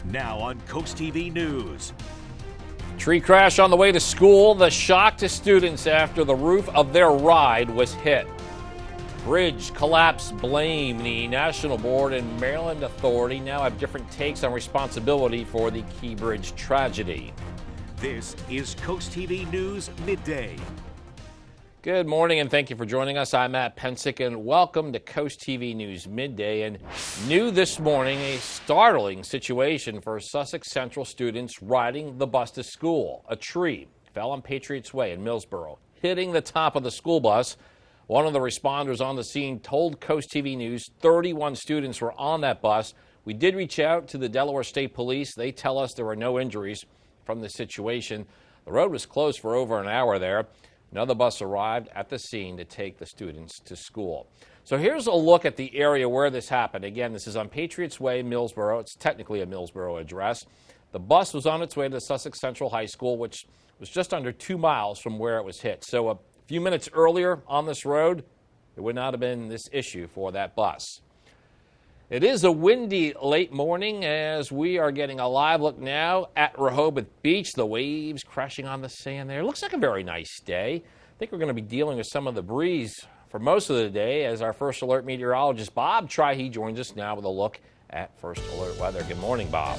Now on CoastTV News. Tree crash on the way to school. The shock to students after the roof of their ride was hit. Bridge collapse blame. The National Board and Maryland Authority now have different takes on responsibility for the Key Bridge tragedy. This is CoastTV News Midday. Good morning and thank you for joining us. I'm Matt Pensick and welcome to CoastTV News Midday. And new this morning, a startling situation for Sussex Central students riding the bus to school. A tree fell on Patriots Way in Millsboro, hitting the top of the school bus. One of the responders on the scene told CoastTV News 31 students were on that bus. We did reach out to the Delaware State Police. They tell us there were no injuries from the situation. The road was closed for over an hour there. Another bus arrived at the scene to take the students to school. So here's a look at the area where this happened. Again, this is on Patriots Way, Millsboro. It's technically a Millsboro address. The bus was on its way to Sussex Central High School, which was just under 2 miles from where it was hit. So a few minutes earlier on this road, there would not have been this issue for that bus. It is a windy late morning as we are getting a live look now at Rehoboth Beach. The waves crashing on the sand there. It looks like a very nice day. I think we're going to be dealing with some of the breeze for most of the day as our First Alert meteorologist Bob Trihey joins us now with a look at First Alert weather. Good morning, Bob.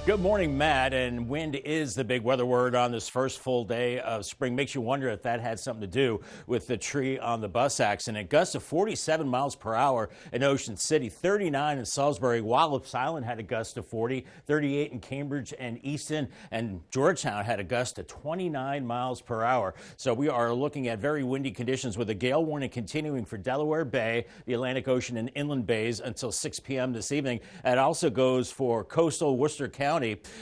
Good morning, Matt. And wind is the big weather word on this first full day of spring. Makes you wonder if that had something to do with the tree on the bus accident. Gusts of 47 miles per hour in Ocean City, 39 in Salisbury. Wallops Island had a gust of 40, 38 in Cambridge and Easton, and Georgetown had a gust of 29 miles per hour. So we are looking at very windy conditions with a gale warning continuing for Delaware Bay, the Atlantic Ocean, and inland bays until 6 p.m. this evening. It also goes for coastal Worcester County,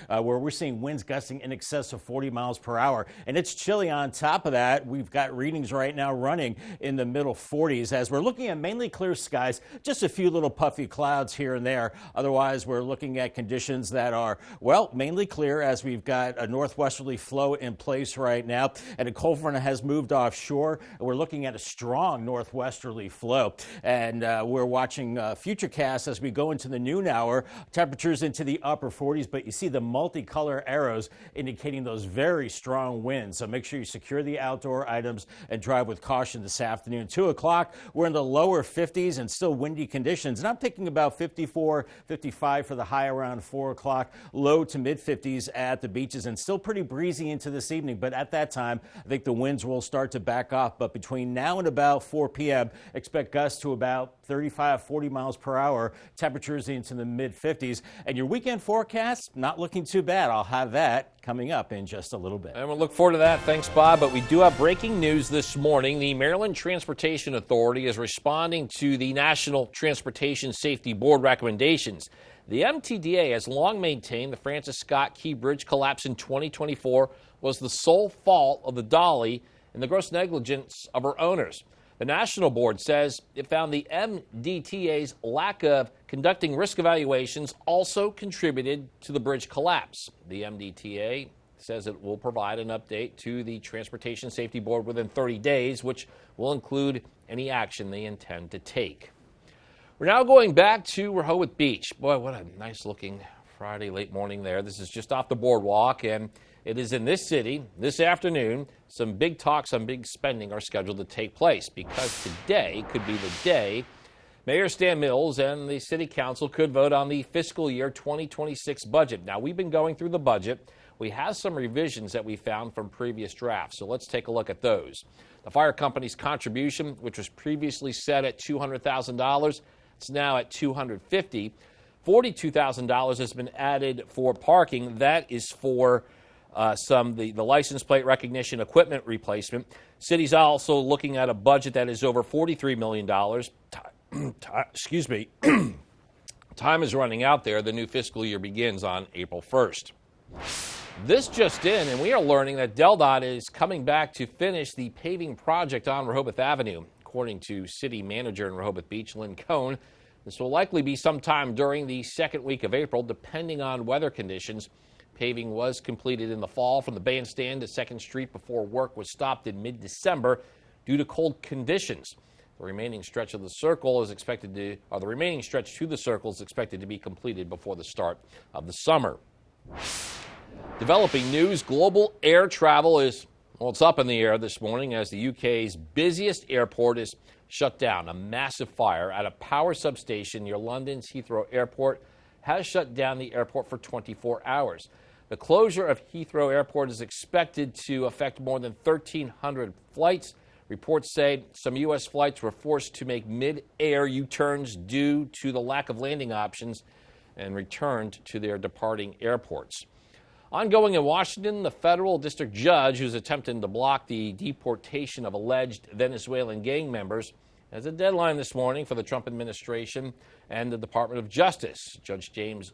where we're seeing winds gusting in excess of 40 miles per hour. And it's chilly on top of that. We've got readings right now running in the middle 40s as we're looking at mainly clear skies, just a few little puffy clouds here and there. Otherwise, we're looking at conditions that are, well, mainly clear as we've got a northwesterly flow in place right now. And a cold front has moved offshore. We're looking at a strong northwesterly flow. And we're watching futurecasts as we go into the noon hour. Temperatures into the upper 40s, but you see the multicolor arrows indicating those very strong winds. So make sure you secure the outdoor items and drive with caution this afternoon. 2 o'clock, we're in the lower 50s and still windy conditions. And I'm thinking about 54, 55 for the high around 4 o'clock, low to mid 50s at the beaches and still pretty breezy into this evening. But at that time, I think the winds will start to back off. But between now and about 4 p.m., expect gusts to about 35, 40 miles per hour, temperatures into the mid 50s. And your weekend forecast, not looking too bad. I'll have that coming up in just a little bit. And we'll look forward to that. Thanks, Bob. But we do have breaking news this morning. The Maryland Transportation Authority is responding to the National Transportation Safety Board recommendations. The MTDA has long maintained the Francis Scott Key Bridge collapse in 2024 was the sole fault of the dolly and the gross negligence of her owners. The National Board says it found the MDTA's lack of conducting risk evaluations also contributed to the bridge collapse. The MDTA says it will provide an update to the Transportation Safety Board within 30 days, which will include any action they intend to take. We're now going back to Rehoboth Beach. Boy, what a nice-looking Friday late morning there. This is just off the boardwalk, and it is in this city this afternoon. Some big talks on big spending are scheduled to take place because today could be the day Mayor Stan Mills and the City Council could vote on the fiscal year 2026 budget. Now, we've been going through the budget. We have some revisions that we found from previous drafts, so let's take a look at those. The fire company's contribution, which was previously set at $200,000, it's now at $250,000. $42,000 has been added for parking. That is for the license plate recognition equipment replacement. City's also looking at a budget that is over $43 million. Excuse me. Time is running out there. The new fiscal year begins on April 1st. This just in, and we are learning that DelDOT is coming back to finish the paving project on Rehoboth Avenue. According to City Manager in Rehoboth Beach, Lynn Cohn, this will likely be sometime during the second week of April, depending on weather conditions. Paving was completed in the fall from the bandstand to 2nd Street before work was stopped in mid-December due to cold conditions. The remaining stretch of the circle is expected to, or the remaining stretch to the circle is expected to be completed before the start of the summer. Developing news, global air travel is, well, it's up in the air this morning as the UK's busiest airport is shut down. A massive fire at a power substation near London's Heathrow Airport has shut down the airport for 24 hours. The closure of Heathrow Airport is expected to affect more than 1,300 flights. Reports say some U.S. flights were forced to make mid-air U-turns due to the lack of landing options and returned to their departing airports. Ongoing in Washington, the federal district judge who's attempting to block the deportation of alleged Venezuelan gang members has a deadline this morning for the Trump administration and the Department of Justice. Judge James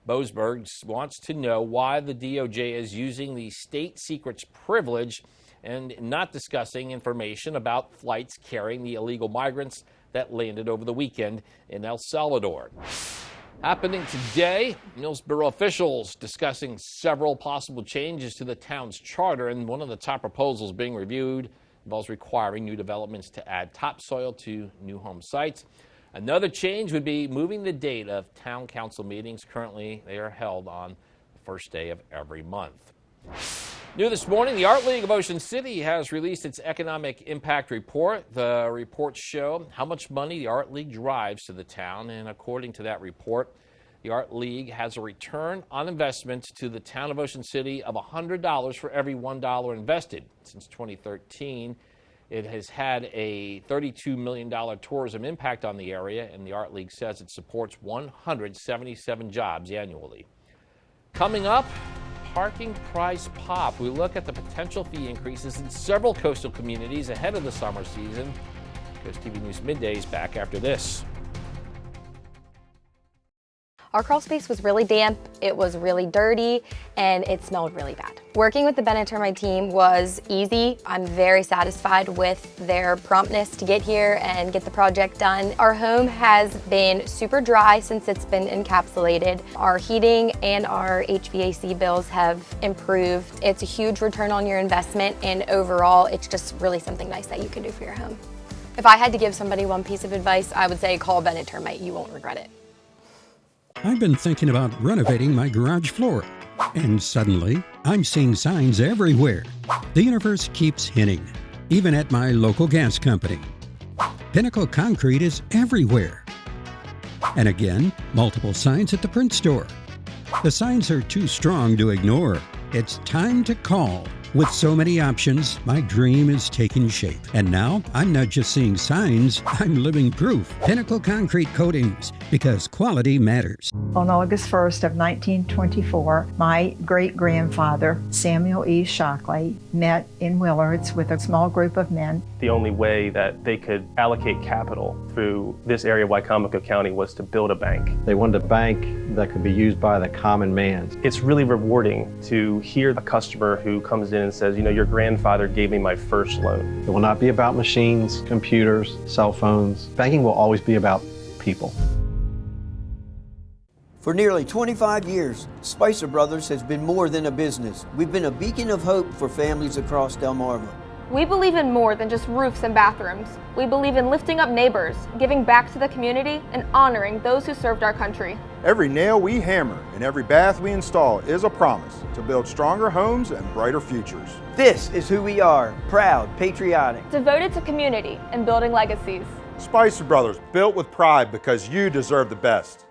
Boasberg wants to know why the DOJ is using the state secrets privilege and not discussing information about flights carrying the illegal migrants that landed over the weekend in El Salvador. Happening today, Millsboro officials discussing several possible changes to the town's charter, and one of the top proposals being reviewed involves requiring new developments to add topsoil to new home sites. Another change would be moving the date of town council meetings. Currently, they are held on the first day of every month. New this morning, the Art League of Ocean City has released its economic impact report. The reports show how much money the Art League drives to the town, and according to that report, the Art League has a return on investment to the town of Ocean City of $100 for every $1 invested. Since 2013, it has had a $32 million tourism impact on the area, and the Art League says it supports 177 jobs annually. Coming up, parking price pop. We look at the potential fee increases in several coastal communities ahead of the summer season. CoastTV News Midday is back after this. Our crawl space was really damp, it was really dirty, and it smelled really bad. Working with the Bennett Termite team was easy. I'm very satisfied with their promptness to get here and get the project done. Our home has been super dry since it's been encapsulated. Our heating and our HVAC bills have improved. It's a huge return on your investment, and overall, it's just really something nice that you can do for your home. If I had to give somebody one piece of advice, I would say call Bennett Termite. You won't regret it. I've been thinking about renovating my garage floor, and suddenly I'm seeing signs everywhere. The universe keeps hinting, even at my local gas company. Pinnacle Concrete is everywhere. And again, multiple signs at the print store. The signs are too strong to ignore. It's time to call. With so many options, my dream is taking shape. And now, I'm not just seeing signs, I'm living proof. Pinnacle Concrete Coatings, because quality matters. On August 1st of 1924, my great-grandfather, Samuel E. Shockley, met in Willards with a small group of men. The only way that they could allocate capital through this area of Wicomico County was to build a bank. They wanted a bank that could be used by the common man. It's really rewarding to hear a customer who comes in and says, you know, your grandfather gave me my first loan. It will not be about machines, computers, cell phones. Banking will always be about people. For nearly 25 years, Spicer Brothers has been more than a business. We've been a beacon of hope for families across Delmarva. We believe in more than just roofs and bathrooms. We believe in lifting up neighbors, giving back to the community, and honoring those who served our country. Every nail we hammer and every bath we install is a promise to build stronger homes and brighter futures. This is who we are, proud, patriotic, devoted to community and building legacies. Spicer Brothers, built with pride because you deserve the best.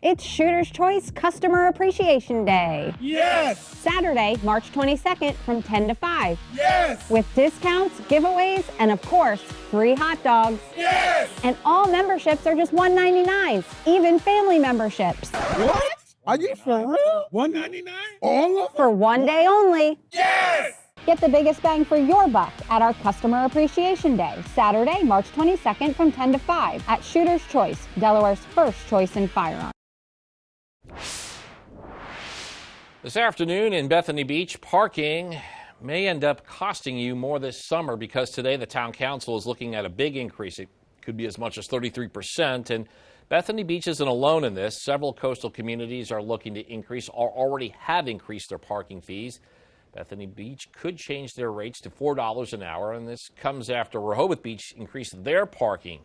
It's Shooter's Choice Customer Appreciation Day. Yes! Saturday, March 22nd from 10 to 5. Yes! With discounts, giveaways, and of course, free hot dogs. Yes! And all memberships are just $1.99, even family memberships. What? Are you for real? $1.99? All of them? For one day only. Yes! Get the biggest bang for your buck at our Customer Appreciation Day, Saturday, March 22nd from 10 to 5 at Shooter's Choice, Delaware's first choice in firearms. This afternoon in Bethany Beach, parking may end up costing you more this summer because today the town council is looking at a big increase. It could be as much as 33%, and Bethany Beach isn't alone in this. Several coastal communities are looking to increase or already have increased their parking fees. Bethany Beach could change their rates to $4 an hour, and this comes after Rehoboth Beach increased their parking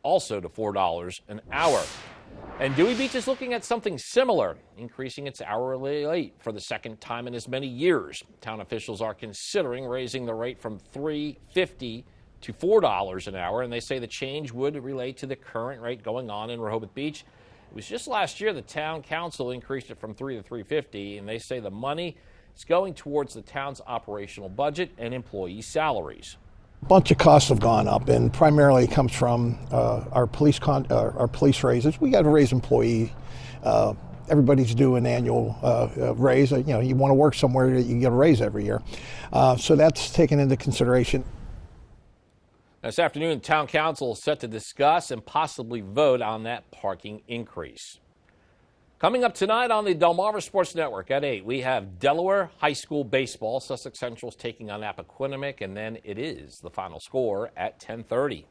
also to $4 an hour. And Dewey Beach is looking at something similar, increasing its hourly rate for the second time in as many years. Town officials are considering raising the rate from $3.50 to $4 an hour, and they say the change would relate to the current rate going on in Rehoboth Beach. It was just last year the town council increased it from $3 to $3.50, and they say the money is going towards the town's operational budget and employee salaries. A bunch of costs have gone up, and primarily it comes from our police raises. We got to raise employee. Everybody's due an annual raise. You know, you want to work somewhere that you get a raise every year. So that's taken into consideration. This afternoon, the town council is set to discuss and possibly vote on that parking increase. Coming up tonight on the Delmarva Sports Network at 8, we have Delaware High School baseball. Sussex Central's taking on Appoquinimink, and then it is the final score at 10:30.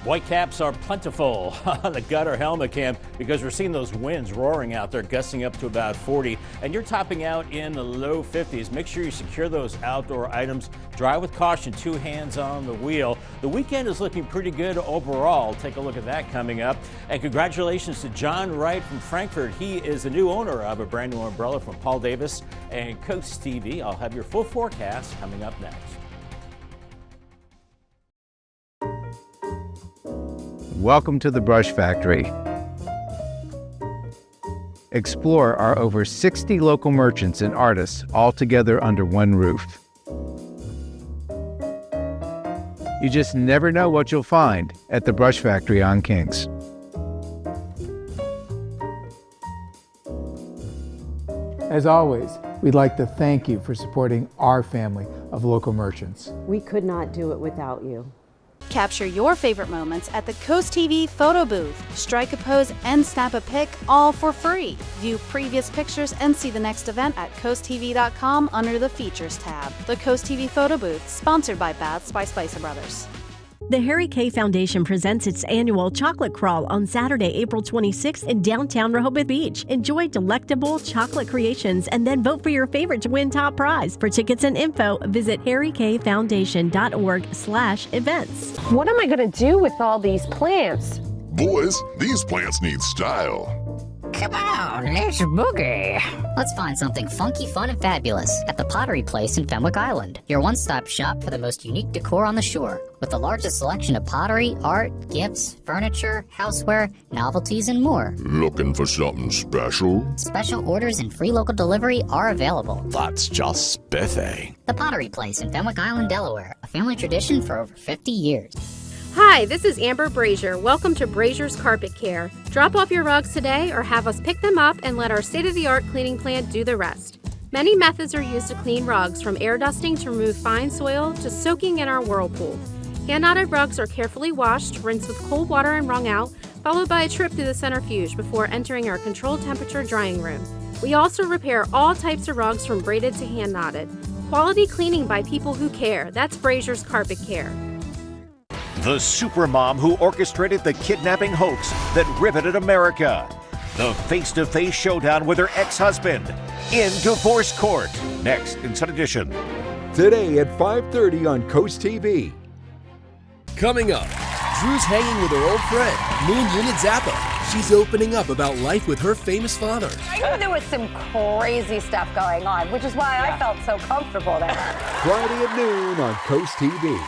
Whitecaps are plentiful on the Gutter Helmet Camp because we're seeing those winds roaring out there, gusting up to about 40, and you're topping out in the low 50s. Make sure you secure those outdoor items. Drive with caution, 2 hands on the wheel. The weekend is looking pretty good overall. Take a look at that coming up. And congratulations to John Wright from Frankfurt. He is the new owner of a brand new umbrella from Paul Davis and CoastTV. I'll have your full forecast coming up next. Welcome to the Brush Factory. Explore our over 60 local merchants and artists all together under one roof. You just never know what you'll find at the Brush Factory on Kings. As always, we'd like to thank you for supporting our family of local merchants. We could not do it without you. Capture your favorite moments at the CoastTV photo booth. Strike a pose and snap a pic, all for free. View previous pictures and see the next event at coasttv.com under the Features tab. The CoastTV photo booth, sponsored by Baths by Spicer Brothers. The Harry Kay Foundation presents its annual chocolate crawl on Saturday, April 26th in downtown Rehoboth Beach. Enjoy delectable chocolate creations and then vote for your favorite to win top prize. For tickets and info, visit harrykfoundation.org/events. What am I going to do with all these plants? Boys, these plants need style. Come on, let's boogie. Let's find something funky, fun, and fabulous at the Pottery Place in Fenwick Island. Your one-stop shop for the most unique decor on the shore. With the largest selection of pottery, art, gifts, furniture, houseware, novelties, and more. Looking for something special? Special orders and free local delivery are available. That's just spiffy. The Pottery Place in Fenwick Island, Delaware. A family tradition for over 50 years. Hi, this is Amber Brazier. Welcome to Brazier's Carpet Care. Drop off your rugs today or have us pick them up and let our state-of-the-art cleaning plant do the rest. Many methods are used to clean rugs, from air dusting to remove fine soil to soaking in our whirlpool. Hand-knotted rugs are carefully washed, rinsed with cold water and wrung out, followed by a trip through the centrifuge before entering our controlled temperature drying room. We also repair all types of rugs from braided to hand-knotted. Quality cleaning by people who care. That's Brazier's Carpet Care. The supermom who orchestrated the kidnapping hoax that riveted America. The face-to-face showdown with her ex-husband in divorce court. Next in Sun Edition. Today at 5:30 on CoastTV. Coming up, Drew's hanging with her old friend, Moon Unit Zappa. She's opening up about life with her famous father. I knew there was some crazy stuff going on, which is why I felt so comfortable there. Friday at noon on CoastTV.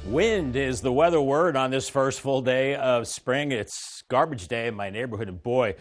Wind is the weather word on this first full day of spring. It's garbage day in my neighborhood, and boy,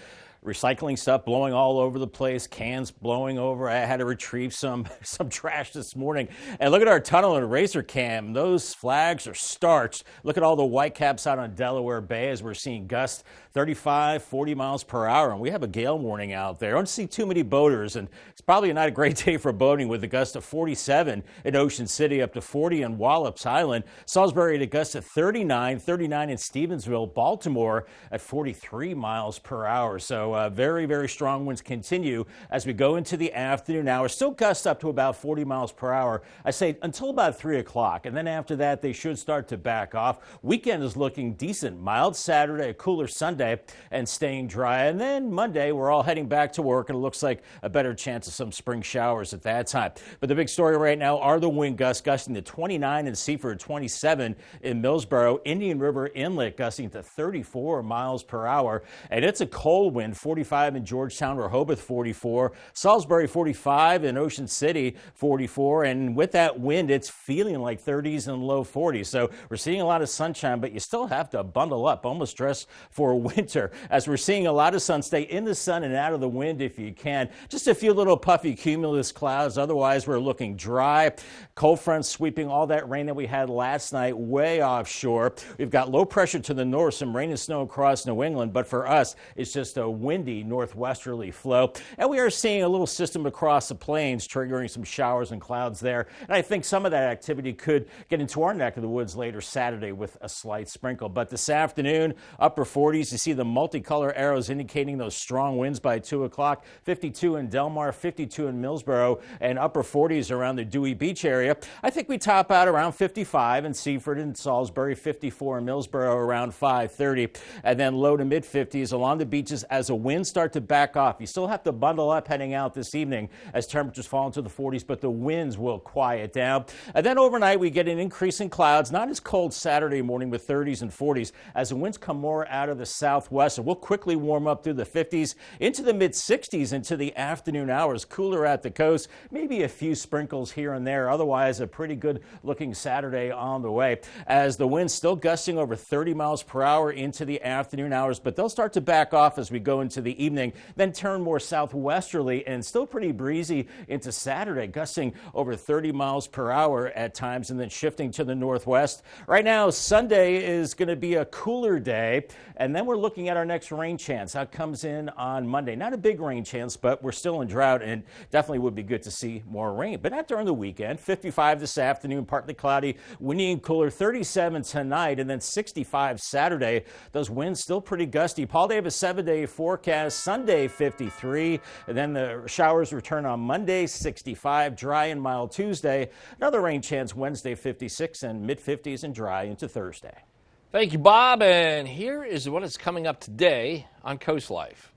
recycling stuff blowing all over the place, cans blowing over. I had to retrieve some trash this morning. And look at our tunnel and razor cam. Those flags are starched. Look at all the whitecaps out on Delaware Bay as we're seeing gusts 35, 40 miles per hour. And we have a gale warning out there. I don't see too many boaters, and it's probably not a great day for boating with a gust of 47 in Ocean City, up to 40 on Wallops Island. Salisbury at a gust of 39 in Stevensville, Baltimore at 43 miles per hour. So So very, very strong winds continue as we go into the afternoon hours. Still gusts up to about 40 miles per hour, I say, until about 3 o'clock. And then after that, they should start to back off. Weekend is looking decent. Mild Saturday, a cooler Sunday, and staying dry. And then Monday, we're all heading back to work, and it looks like a better chance of some spring showers at that time. But the big story right now are the wind gusts, gusting to 29 in Seaford, 27 in Millsboro, Indian River Inlet gusting to 34 miles per hour. And it's a cold wind, 45 in Georgetown, Rehoboth 44, Salisbury 45, in Ocean City 44. And with that wind, it's feeling like 30s and low 40s. So we're seeing a lot of sunshine, but you still have to bundle up, almost dress for winter, as we're seeing a lot of sun. Stay in the sun and out of the wind if you can. Just a few little puffy cumulus clouds. Otherwise, we're looking dry. Cold fronts sweeping all that rain that we had last night way offshore. We've got low pressure to the north, some rain and snow across New England, but for us, it's just a windy northwesterly flow. And we are seeing a little system across the plains triggering some showers and clouds there. And I think some of that activity could get into our neck of the woods later Saturday with a slight sprinkle. But this afternoon, upper 40s, you see the multicolor arrows indicating those strong winds by 2 o'clock. 52 in Delmar, 52 in Millsboro, and upper 40s around the Dewey Beach area. I think we top out around 55 in Seaford and Salisbury, 54 in Millsboro around 5:30, and then low to mid 50s along the beaches as the winds start to back off. You still have to bundle up heading out this evening as temperatures fall into the 40s, but the winds will quiet down. And then overnight we get an increase in clouds, not as cold Saturday morning with 30s and 40s as the winds come more out of the southwest, and we'll quickly warm up through the 50s into the mid 60s into the afternoon hours. Cooler at the coast, maybe a few sprinkles here and there. Otherwise, a pretty good looking Saturday on the way as the winds still gusting over 30 miles per hour into the afternoon hours, but they'll start to back off as we go into the evening, then turn more southwesterly and still pretty breezy into Saturday, gusting over 30 miles per hour at times and then shifting to the northwest. Right now, Sunday is going to be a cooler day, and then we're looking at our next rain chance. That comes in on Monday. Not a big rain chance, but we're still in drought and definitely would be good to see more rain, but not during the weekend. 55 this afternoon, partly cloudy, windy and cooler, 37 tonight, and then 65 Saturday. Those winds still pretty gusty. Paul Davis 7-day forecast, Sunday 53, and then the showers return on Monday, 65, dry and mild Tuesday. Another rain chance Wednesday, 56, and mid-50s and dry into Thursday. Thank you, Bob. And here is what is coming up today on Coast Life.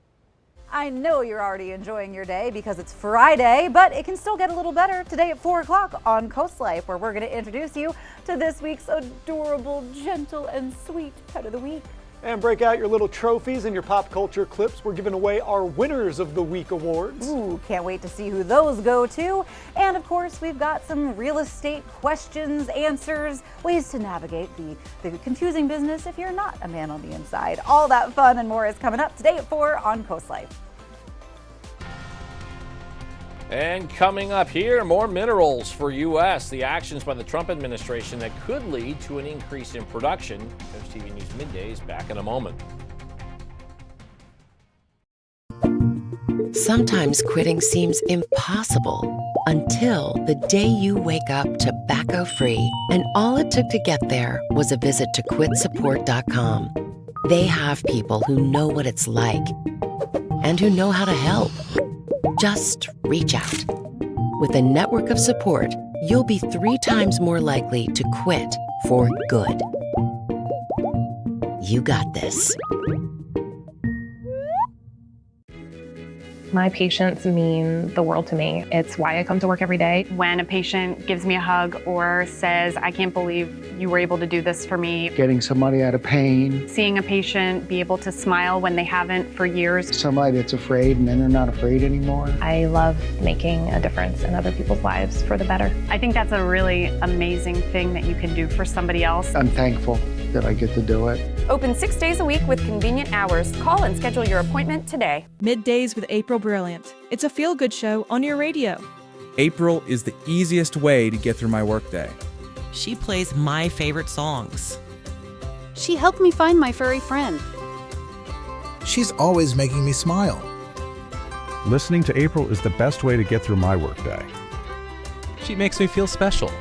I know you're already enjoying your day because it's Friday, but it can still get a little better today at 4 o'clock on Coast Life, where we're going to introduce you to this week's adorable, gentle, and sweet pet of the week. And break out your little trophies and your pop culture clips. We're giving away our Winners of the Week awards. Ooh, can't wait to see who those go to. And of course, we've got some real estate questions, answers, ways to navigate the confusing business if you're not a man on the inside. All that fun and more is coming up today at 4 on Coast Life. And coming up here, more minerals for U.S. The actions by the Trump administration that could lead to an increase in production. CoastTV News Midday is back in a moment. Sometimes quitting seems impossible until the day you wake up tobacco-free and all it took to get there was a visit to quitsupport.com. They have people who know what it's like and who know how to help. Just reach out. With a network of support, you'll be 3 times more likely to quit for good. You got this. My patients mean the world to me. It's why I come to work every day. When a patient gives me a hug or says, I can't believe you were able to do this for me. Getting somebody out of pain. Seeing a patient be able to smile when they haven't for years. Somebody that's afraid and then they're not afraid anymore. I love making a difference in other people's lives for the better. I think that's a really amazing thing that you can do for somebody else. I'm thankful that I get to do it. Open 6 days a week with convenient hours. Call and schedule your appointment today. Middays with April Brilliant. It's a feel-good show on your radio. April is the easiest way to get through my workday. She plays my favorite songs. She helped me find my furry friend. She's always making me smile. Listening to April is the best way to get through my workday. She makes me feel special.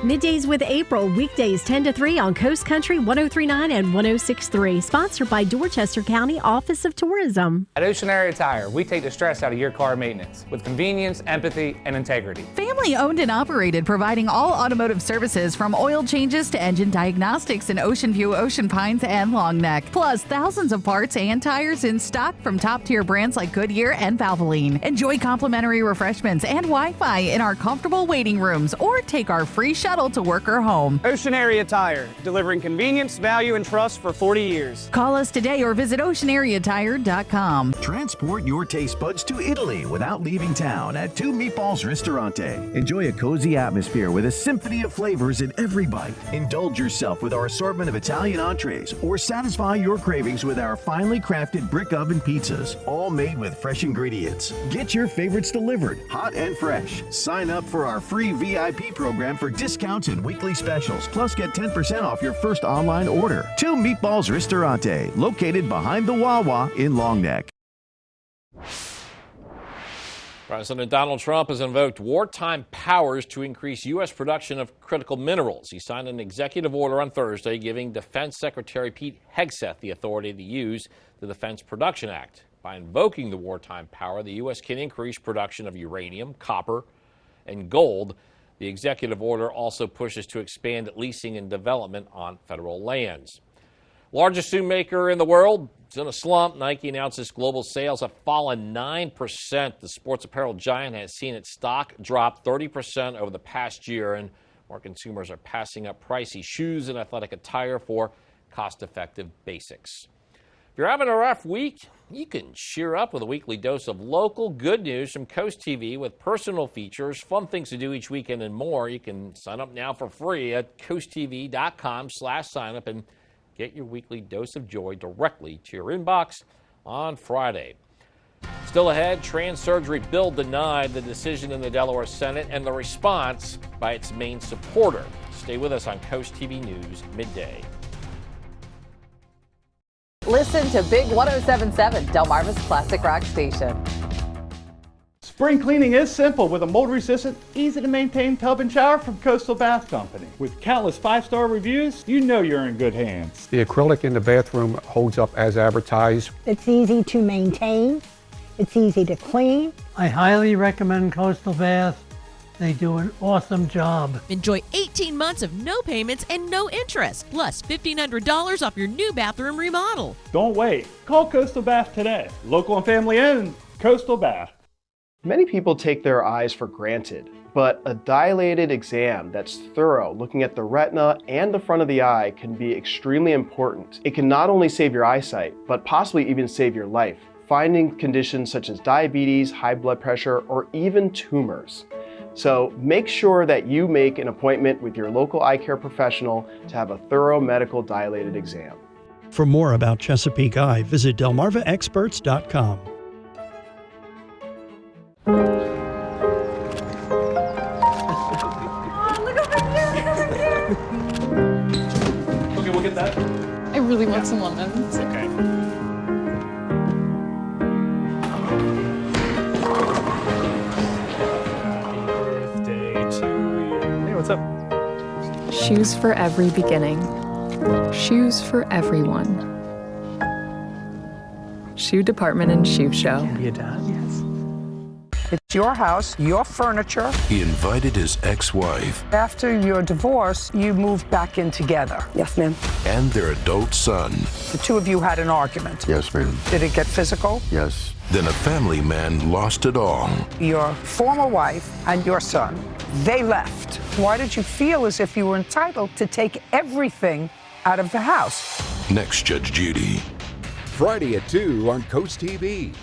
Middays with April, weekdays 10 to 3 on Coast Country 103.9 and 106.3. Sponsored by Dorchester County Office of Tourism. At Ocean Area Tire, we take the stress out of your car maintenance with convenience, empathy, and integrity. Family owned and operated, providing all automotive services from oil changes to engine diagnostics in Ocean View, Ocean Pines, and Long Neck. Plus, thousands of parts and tires in stock from top-tier brands like Goodyear and Valvoline. Enjoy complimentary refreshments and Wi-Fi in our comfortable waiting rooms, or take our free shuttle to work or home. Ocean Area Tire, delivering convenience, value, and trust for 40 years. Call us today or visit oceanareatire.com. Transport your taste buds to Italy without leaving town at Two Meatballs Ristorante. Enjoy a cozy atmosphere with a symphony of flavors in every bite. Indulge yourself with our assortment of Italian entrees or satisfy your cravings with our finely crafted brick oven pizzas, all made with fresh ingredients. Get your favorites delivered, hot and fresh. Sign up for our free VIP program for discounts and weekly specials, plus get 10% off your first online order. Two Meatballs Ristorante, located behind the Wawa in Long Neck. President Donald Trump has invoked wartime powers to increase U.S. production of critical minerals. He signed an executive order on Thursday giving Defense Secretary Pete Hegseth the authority to use the Defense Production Act. By invoking the wartime power, the U.S. can increase production of uranium, copper, and gold. The executive order also pushes to expand leasing and development on federal lands. Largest shoe maker in the world is in a slump. Nike announces global sales have fallen 9%. The sports apparel giant has seen its stock drop 30% over the past year, and more consumers are passing up pricey shoes and athletic attire for cost-effective basics. If you're having a rough week, you can cheer up with a weekly dose of local good news from Coast TV with personal features, fun things to do each weekend, and more. You can sign up now for free at coasttv.com/signup and get your weekly dose of joy directly to your inbox on Friday. Still ahead, trans surgery bill denied, the decision in the Delaware Senate, and the response by its main supporter. Stay with us on Coast TV News Midday. Listen to Big 107.7, Delmarva's classic rock station. Spring cleaning is simple with a mold-resistant, easy-to-maintain tub and shower from Coastal Bath Company. With countless 5-star reviews, you know you're in good hands. The acrylic in the bathroom holds up as advertised. It's easy to maintain. It's easy to clean. I highly recommend Coastal Bath. They do an awesome job. Enjoy 18 months of no payments and no interest, plus $1,500 off your new bathroom remodel. Don't wait. Call Coastal Bath today. Local and family owned, Coastal Bath. Many people take their eyes for granted, but a dilated exam that's thorough, looking at the retina and the front of the eye, can be extremely important. It can not only save your eyesight, but possibly even save your life, finding conditions such as diabetes, high blood pressure, or even tumors. So make sure that you make an appointment with your local eye care professional to have a thorough medical dilated exam. For more about Chesapeake Eye, visit delmarvaexperts.com. Okay, we'll get that. I really want some lemons. Okay. What's up? Shoes for every beginning. Shoes for everyone. Shoe Department and Shoe Show. Can be a dad? Yes. It's your house, your furniture. He invited his ex-wife. After your divorce, you moved back in together. Yes, ma'am. And their adult son. The two of you had an argument. Yes, ma'am. Did it get physical? Yes. Then a family man lost it all. Your former wife and your son, they left. Why did you feel as if you were entitled to take everything out of the house? Next, Judge Judy. Friday at 2 on Coast TV.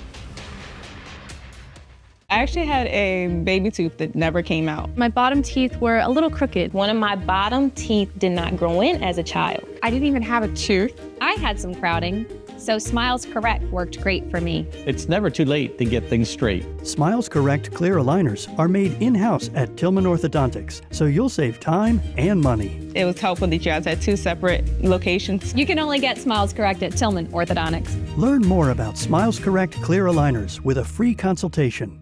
I actually had a baby tooth that never came out. My bottom teeth were a little crooked. One of my bottom teeth did not grow in as a child. I didn't even have a tooth. I had some crowding, so Smiles Correct worked great for me. It's never too late to get things straight. Smiles Correct clear aligners are made in-house at Tillman Orthodontics, so you'll save time and money. It was helpful that you guys had 2 separate locations. You can only get Smiles Correct at Tillman Orthodontics. Learn more about Smiles Correct clear aligners with a free consultation.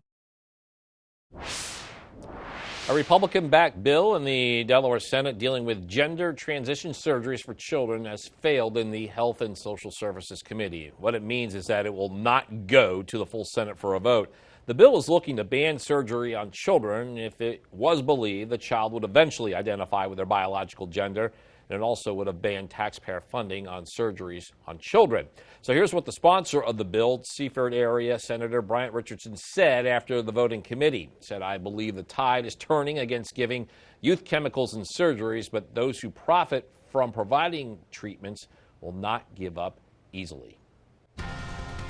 A Republican-backed bill in the Delaware Senate dealing with gender transition surgeries for children has failed in the Health and Social Services Committee. What it means is that it will not go to the full Senate for a vote. The bill is looking to ban surgery on children if it was believed the child would eventually identify with their biological gender. And it also would have banned taxpayer funding on surgeries on children. So here's what the sponsor of the bill, Seaford area Senator Bryant Richardson, said after the voting committee. He said, "I believe the tide is turning against giving youth chemicals and surgeries, but those who profit from providing treatments will not give up easily."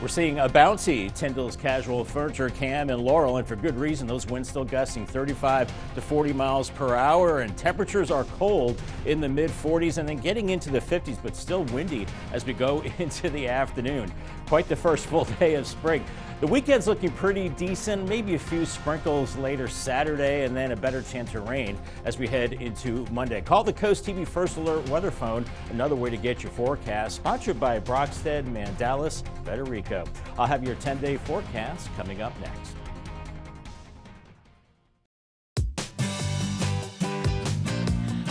We're seeing a bouncy Tyndall's Casual Furniture, Cam and Laurel, and for good reason. Those winds still gusting 35 to 40 miles per hour, and temperatures are cold in the mid-40s and then getting into the 50s, but still windy as we go into the afternoon. Quite the first full day of spring. The weekend's looking pretty decent, maybe a few sprinkles later Saturday, and then a better chance of rain as we head into Monday. Call the Coast TV First Alert weather phone, another way to get your forecast, sponsored by Brockstead, Mandalis, Federico. I'll have your 10-day forecast coming up next.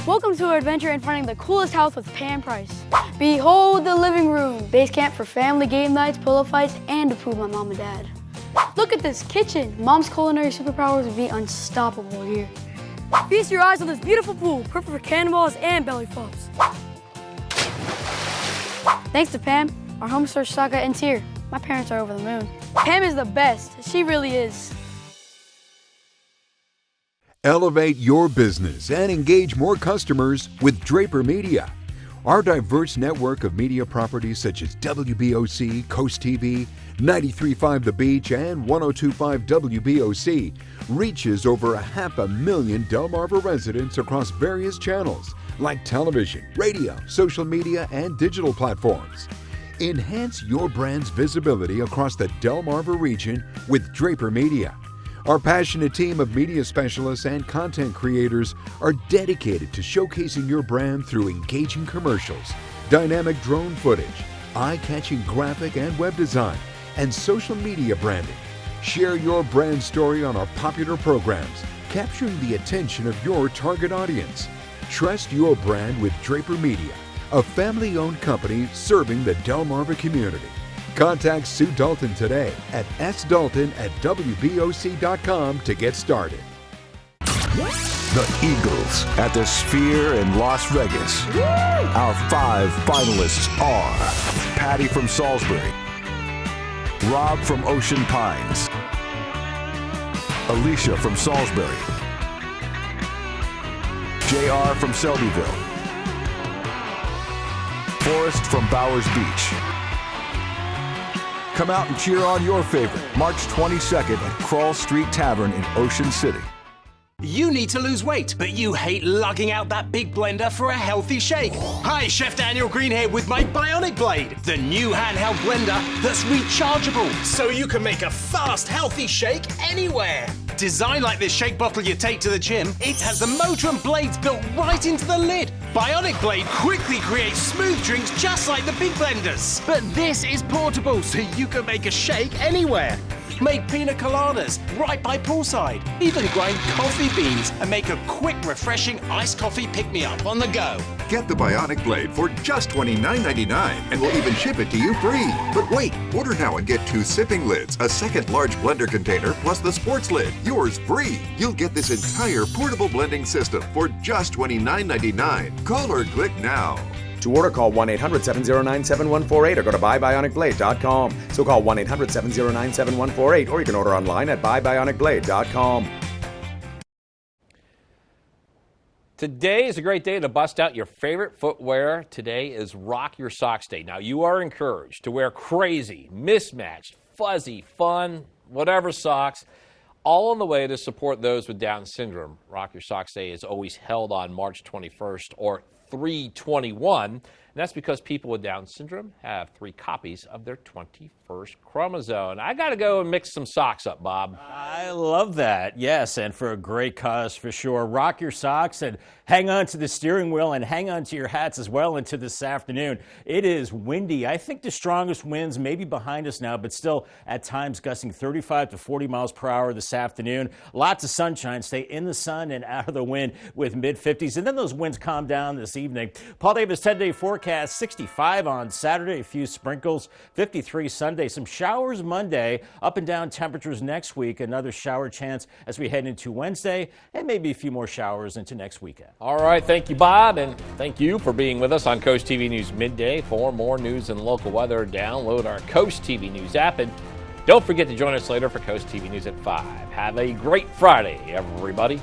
Welcome to our adventure in finding the coolest house with Pam Price. Behold the living room, base camp for family game nights, pillow fights, and to prove my mom and dad. Look at this kitchen. Mom's culinary superpowers would be unstoppable here. Feast your eyes on this beautiful pool, perfect for cannonballs and belly flops. Thanks to Pam, our home store stock ends here. My parents are over the moon. Pam is the best. She really is. Elevate your business and engage more customers with Draper Media. Our diverse network of media properties such as WBOC, CoastTV, 93.5 The Beach, and 102.5 WBOC reaches over 500,000 Delmarva residents across various channels like television, radio, social media, and digital platforms. Enhance your brand's visibility across the Delmarva region with Draper Media. Our passionate team of media specialists and content creators are dedicated to showcasing your brand through engaging commercials, dynamic drone footage, eye-catching graphic and web design, and social media branding. Share your brand story on our popular programs, capturing the attention of your target audience. Trust your brand with Draper Media, a family-owned company serving the Delmarva community. Contact Sue Dalton today at sdalton@wboc.com to get started. The Eagles at the Sphere in Las Vegas. Our 5 finalists are Patty from Salisbury, Rob from Ocean Pines, Alicia from Salisbury, JR from Selbyville, Forrest from Bowers Beach. Come out and cheer on your favorite March 22nd at Crawl Street Tavern in Ocean City. You need to lose weight, but you hate lugging out that big blender for a healthy shake. Hi, Chef Daniel Green here with my Bionic Blade, the new handheld blender that's rechargeable, so you can make a fast, healthy shake anywhere. Designed like this shake bottle you take to the gym, it has the motor and blades built right into the lid. Bionic Blade quickly creates smooth drinks just like the big blenders. But this is portable, so you can make a shake anywhere. Make pina coladas right by poolside. Even grind coffee beans and make a quick, refreshing iced coffee pick-me-up on the go. Get the Bionic Blade for just $29.99 and we'll even ship it to you free. But wait, order now and get 2 sipping lids, a second large blender container, plus the sports lid. Yours free. You'll get this entire portable blending system for just $29.99. Call or click now. To order, call 1-800-709-7148 or go to buybionicblade.com. So call 1-800-709-7148 or you can order online at buybionicblade.com. Today is a great day to bust out your favorite footwear. Today is Rock Your Socks Day. Now, you are encouraged to wear crazy, mismatched, fuzzy, fun, whatever socks, all on the way to support those with Down syndrome. Rock Your Socks Day is always held on March 21st or 3/21, that's because people with Down syndrome have 3 copies of their 21st chromosome. I got to go and mix some socks up, Bob. I love that. Yes, and for a great cause for sure. Rock your socks and hang on to the steering wheel and hang on to your hats as well into this afternoon. It is windy. I think the strongest winds may be behind us now, but still at times gusting 35 to 40 miles per hour this afternoon. Lots of sunshine. Stay in the sun and out of the wind with mid-50s. And then those winds calm down this evening. Paul Davis 10-day forecast, 65 on Saturday, a few sprinkles, 53 Sunday, some showers Monday, up and down temperatures next week, another shower chance as we head into Wednesday, and maybe a few more showers into next weekend. All right, thank you, Bob, and thank you for being with us on Coast TV News Midday. For more news and local weather, download our Coast TV News app, and don't forget to join us later for Coast TV News at 5. Have a great Friday, everybody.